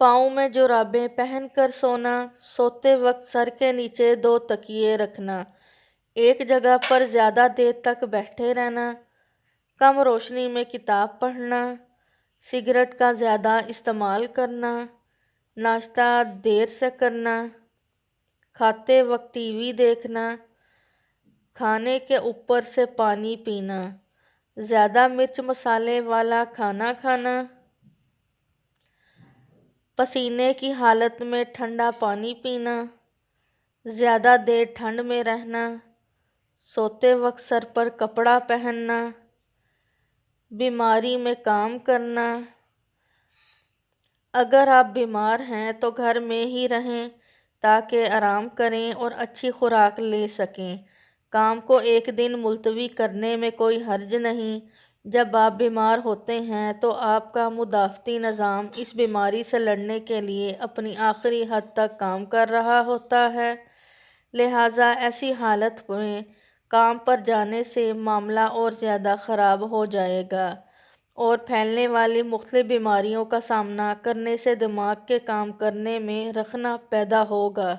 پاؤں میں جرابیں پہن کر سونا، سوتے وقت سر کے نیچے 2 تکیے رکھنا، ایک جگہ پر زیادہ دیر تک بیٹھے رہنا، کم روشنی میں کتاب پڑھنا، سگریٹ کا زیادہ استعمال کرنا، ناشتہ دیر سے کرنا، کھاتے وقت ٹی وی دیکھنا، کھانے کے اوپر سے پانی پینا، زیادہ مرچ مسالے والا کھانا کھانا، پسینے کی حالت میں ٹھنڈا پانی پینا، زیادہ دیر ٹھنڈ میں رہنا، سوتے وقت سر پر کپڑا پہننا، بیماری میں کام کرنا۔ اگر آپ بیمار ہیں تو گھر میں ہی رہیں تاکہ آرام کریں اور اچھی خوراک لے سکیں۔ کام کو ایک دن ملتوی کرنے میں کوئی حرج نہیں۔ جب آپ بیمار ہوتے ہیں تو آپ کا مدافعتی نظام اس بیماری سے لڑنے کے لیے اپنی آخری حد تک کام کر رہا ہوتا ہے، لہٰذا ایسی حالت میں کام پر جانے سے معاملہ اور زیادہ خراب ہو جائے گا اور پھیلنے والی مختلف بیماریوں کا سامنا کرنے سے دماغ کے کام کرنے میں رخنہ پیدا ہوگا۔